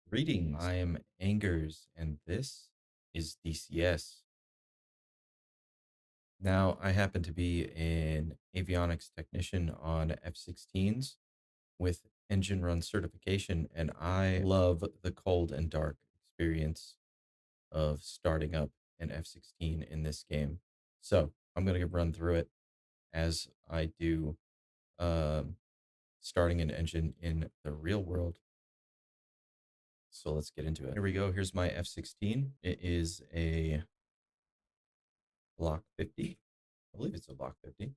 Greetings, I am Angers, and this is DCS. Now, I happen to be an avionics technician on F-16s with engine run certification, and I love the cold and dark experience of starting up an F-16 in this game. So I'm going to run through it as I do um, starting an engine in the real world. So let's get into it. Here we go. Here's my F-16. It is a Block 50. I believe it's a Block 50.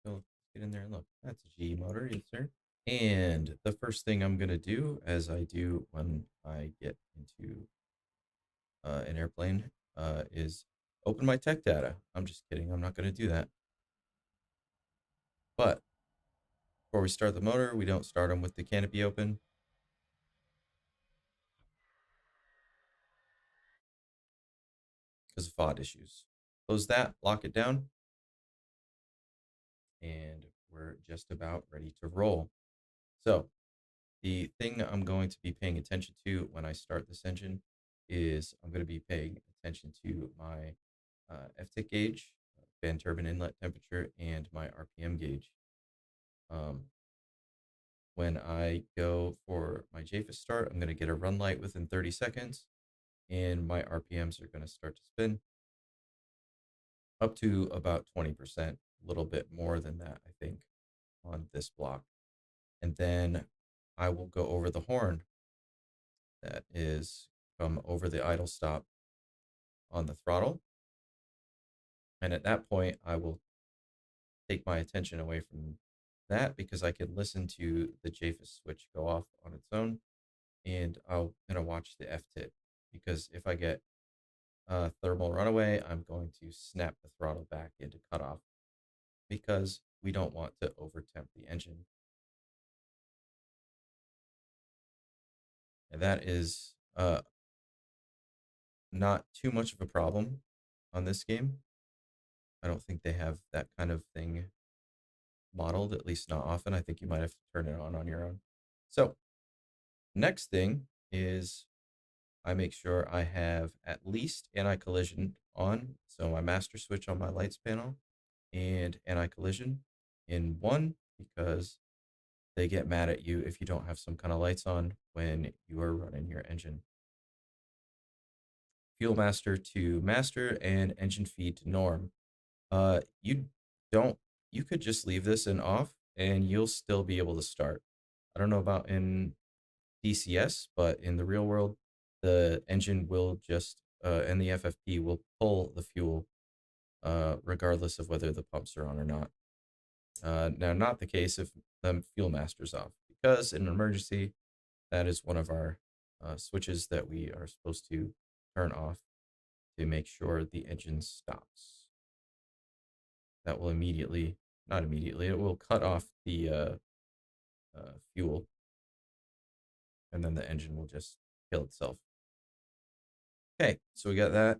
So let's get in there and look. That's a GE motor, yes, sir. And the first thing I'm going to do, as I do when I get into an airplane, is open my tech data. I'm just kidding. I'm not going to do that. But before we start the motor, we don't start them with the canopy open. Because of FOD issues. Close that, lock it down, and we're just about ready to roll. So the thing I'm going to be paying attention to when I start this engine is I'm going to be paying attention to my FTIC gauge, fan turbine inlet temperature, and my RPM gauge. When I go for my JFIS start, I'm going to get a run light within 30 seconds, and my RPMs are going to start to spin up to about 20%, a little bit more than that, I think, on this block. And then I will go over the horn that is from over the idle stop on the throttle. And at that point, I will take my attention away from that because I can listen to the JFIS switch go off on its own. And I'm going to watch the F-tip because if I get thermal runaway, I'm going to snap the throttle back into cutoff because we don't want to overtemp the engine. And that is not too much of a problem on this game. I don't think they have that kind of thing modeled, at least not often. I think you might have to turn it on your own. So next thing is I make sure I have at least anti-collision on. So my master switch on my lights panel and anti-collision in one because they get mad at you if you don't have some kind of lights on when you are running your engine. Fuel master to master and engine feed to norm. You don't, you could just leave this in off and you'll still be able to start. I don't know about in DCS, but in the real world, the engine will just, and the FFP will pull the fuel regardless of whether the pumps are on or not. Now, not the case if the fuel master's off, because in an emergency, that is one of our switches that we are supposed to turn off to make sure the engine stops. That will immediately, not immediately, it will cut off the fuel, and then the engine will just kill itself. Okay, so we got that,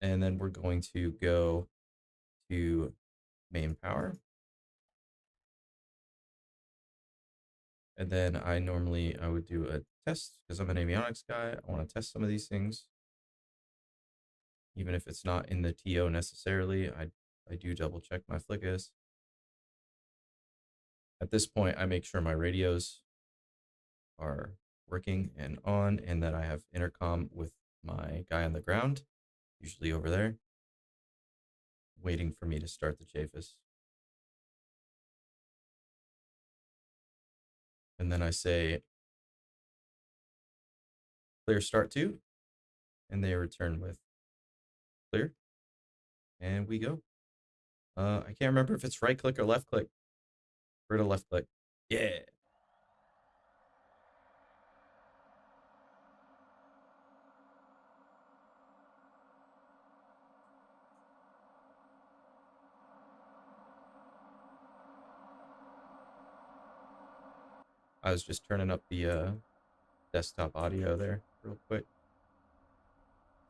and then we're going to go to main power. And then I would do a test because I'm an avionics guy. I want to test some of these things. Even if it's not in the TO necessarily, I do double check my FLICS. At this point, I make sure my radios are working and on, and that I have intercom with my guy on the ground, usually over there, waiting for me to start the JFIS. And then I say, clear start to, and they return with clear, and we go. I can't remember if it's right click or left click. We're to left click. Yeah. I was just turning up the desktop audio there real quick.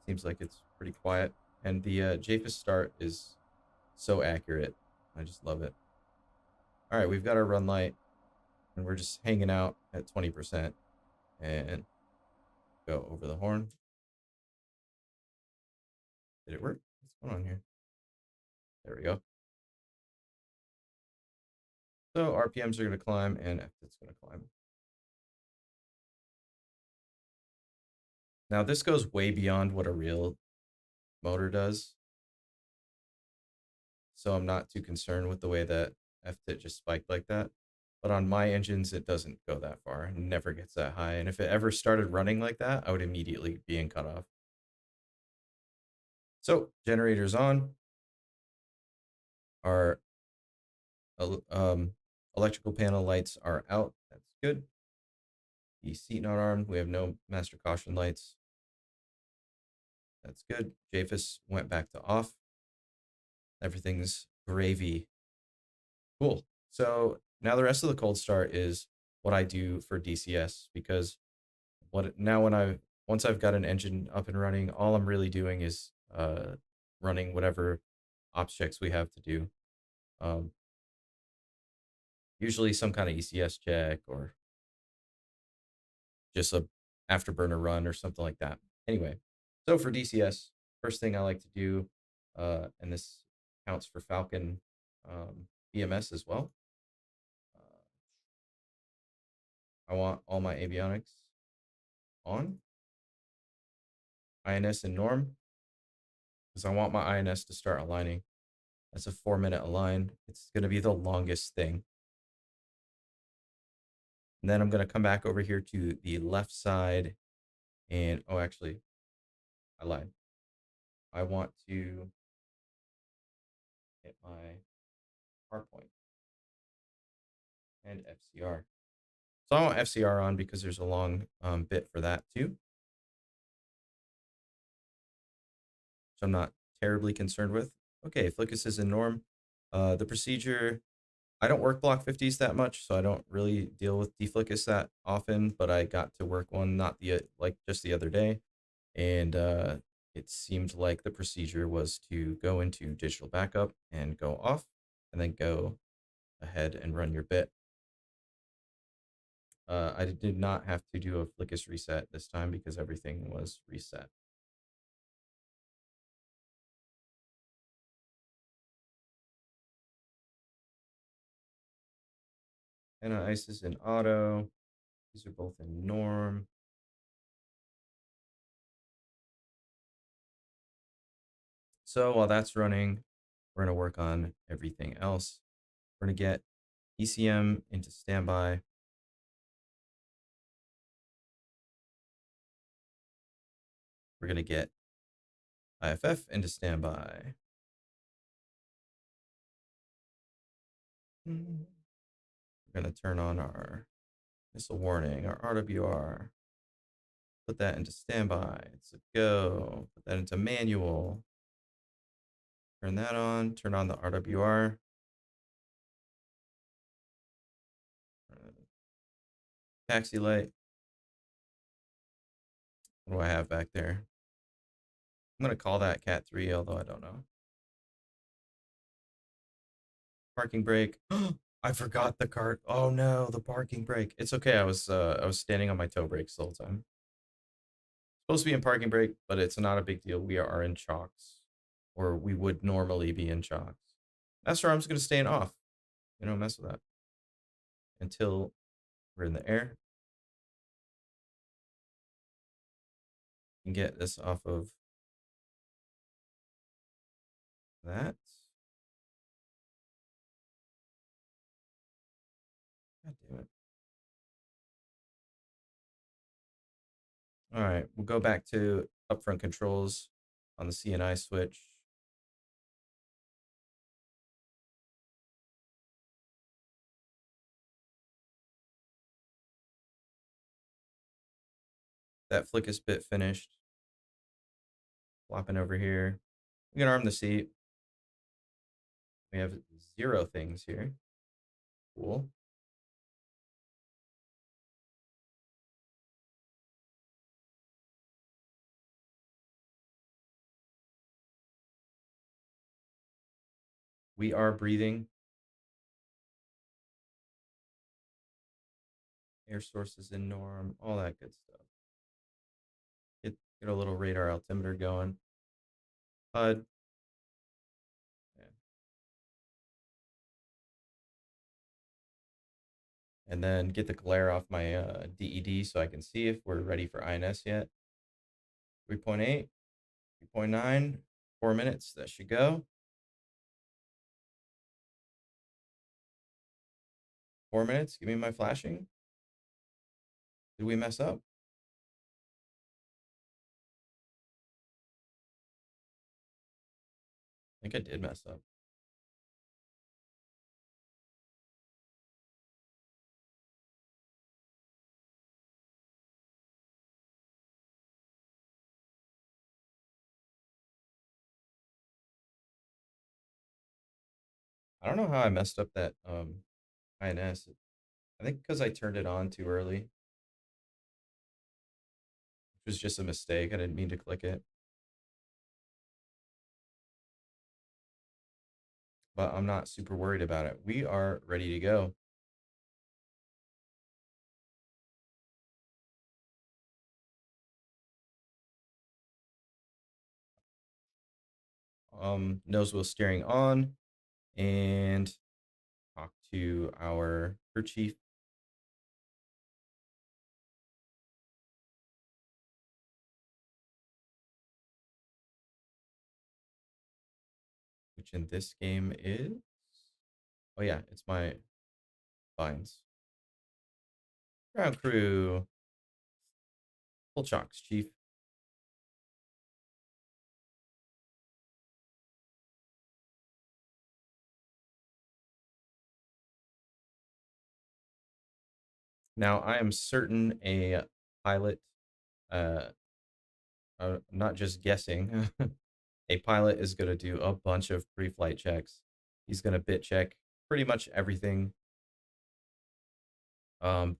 Seems like it's pretty quiet. And the JFIS start is so accurate. I just love it. All right, we've got our run light, and we're just hanging out at 20%. And go over the horn. Did it work? What's going on here? There we go. So RPMs are going to climb and F-tit's going to climb. Now this goes way beyond what a real motor does. So I'm not too concerned with the way that F-tit just spiked like that. But on my engines, it doesn't go that far. It never gets that high. And if it ever started running like that, I would immediately be in cutoff. So generators on. Our electrical panel lights are out. That's good. The seat not armed. We have no master caution lights. That's good. JFIS went back to off. Everything's gravy. Cool. So now the rest of the cold start is what I do for DCS, because once I've got an engine up and running, all I'm really doing is running whatever ops checks we have to do. Usually some kind of ECS check or just a afterburner run or something like that. Anyway, so for DCS, first thing I like to do, and this counts for Falcon EMS as well. I want all my avionics on, INS and norm, because I want my INS to start aligning. That's a 4-minute align. It's going to be the longest thing. And then I'm going to come back over here to the left side and, oh, actually, I lied. I want to hit my hard point and FCR. So I want FCR on because there's a long bit for that too. So I'm not terribly concerned with. Okay, Flickus is in norm. The procedure, I don't work block 50s that much, so I don't really deal with deflickus that often, but I got to work one just the other day, and it seemed like the procedure was to go into digital backup and go off, and then go ahead and run your bit. I did not have to do a flickus reset this time because everything was reset. And ice is in auto. These are both in norm. So while that's running, we're going to work on everything else. We're going to get ECM into standby. We're going to get IFF into standby. We're going to turn on our missile warning, our RWR. Put that into standby. It's a go. Put that into manual. Turn that on. Turn on the RWR. Taxi light. What do I have back there? I'm going to call that Cat 3, although I don't know. Parking brake. I forgot the cart. Oh no, the parking brake. It's okay. I was standing on my toe brakes the whole time. Supposed to be in parking brake, but it's not a big deal. We are in chocks, or we would normally be in chocks. Master arm's going to stay in off. You don't mess with that until we're in the air. You can get this off of that. God damn it. All right, we'll go back to upfront controls on the CNI switch. That flickus bit finished. Flopping over here. We can arm the seat. We have 0 things here. Cool. We are breathing. Air sources in norm, all that good stuff. Get a little radar altimeter going. HUD. Yeah. And then get the glare off my DED so I can see if we're ready for INS yet. 3.8, 3.9, 4 minutes. That should go. 4 minutes. Give me my flashing. Did we mess up? I think I did mess up. I don't know how I messed up that INS. I think because I turned it on too early, which was just a mistake. I didn't mean to click it. But I'm not super worried about it. We are ready to go. Nose wheel steering on, and talk to our crew chief. Which in this game is, oh yeah, it's my lines. Ground crew, full chocks, chief. Now I am certain a pilot, uh, I'm not just guessing, a pilot is going to do a bunch of pre-flight checks. He's going to bit check pretty much everything. Um,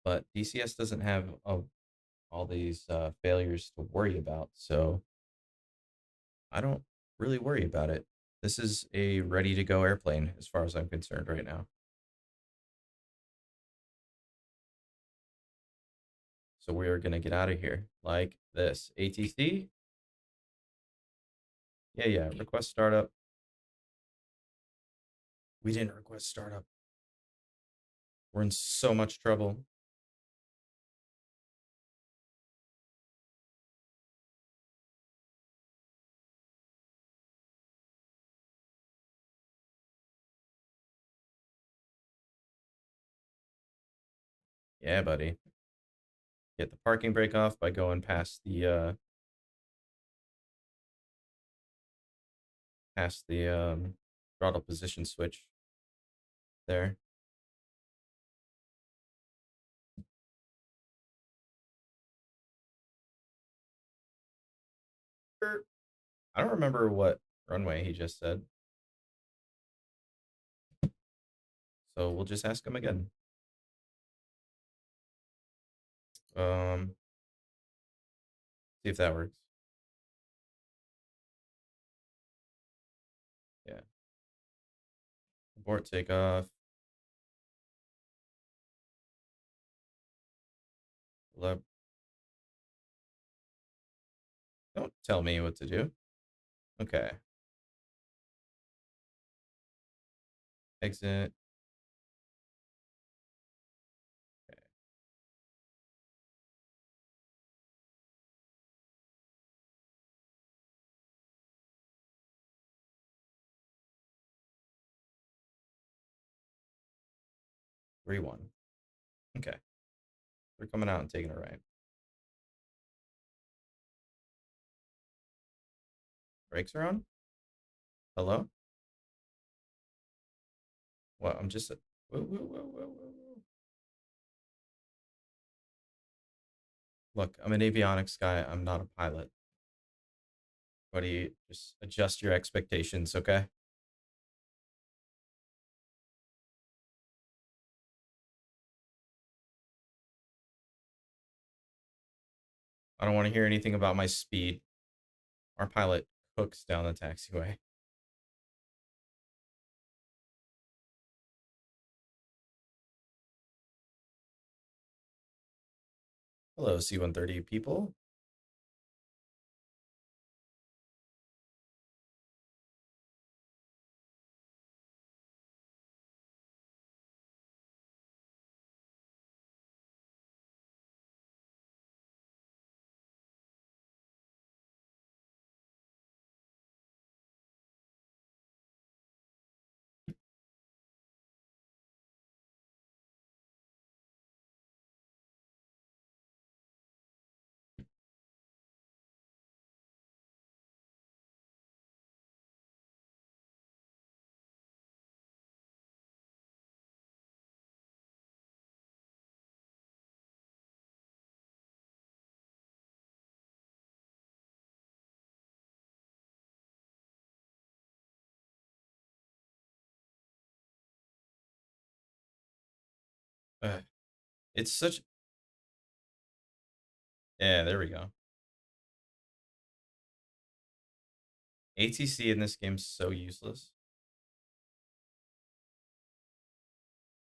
but DCS doesn't have all these failures to worry about, so I don't really worry about it. This is a ready to go airplane as far as I'm concerned right now. So we are going to get out of here like this. ATC? Yeah, yeah. Request startup. We didn't request startup. We're in so much trouble. Yeah, buddy. Get the parking brake off by going past the throttle position switch there. I don't remember what runway he just said. So we'll just ask him again. See if that works. Yeah. Abort takeoff. Left. Don't tell me what to do. Okay. Exit. Okay. 3-1. Okay. We're coming out and taking a right. Brakes are on? Hello? What? I'm just. Whoa, whoa, whoa, whoa, whoa, whoa. Look, I'm an avionics guy. I'm not a pilot. Buddy, just adjust your expectations, okay? I don't want to hear anything about my speed. Our pilot cooks down the taxiway. Hello, C-130 people. It's such yeah, there we go. ATC in this game's so useless.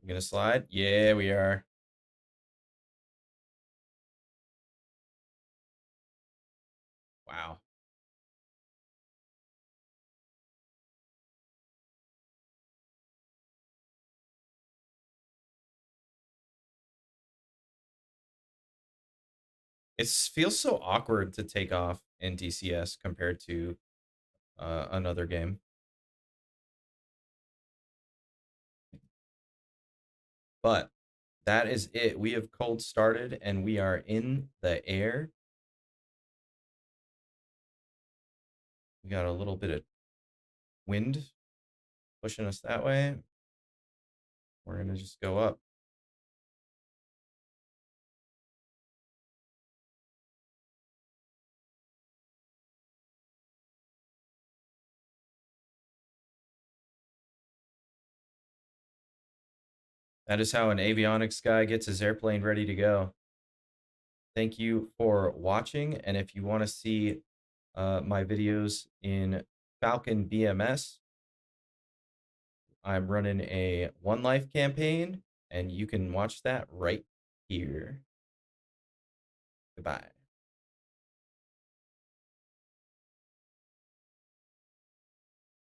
You gonna slide? Yeah, we are. Wow. It feels so awkward to take off in DCS compared to another game. But that is it. We have cold started and we are in the air. We got a little bit of wind pushing us that way. We're going to just go up. That is how an avionics guy gets his airplane ready to go. Thank you for watching. And if you want to see my videos in Falcon BMS, I'm running a One Life campaign, and you can watch that right here. Goodbye.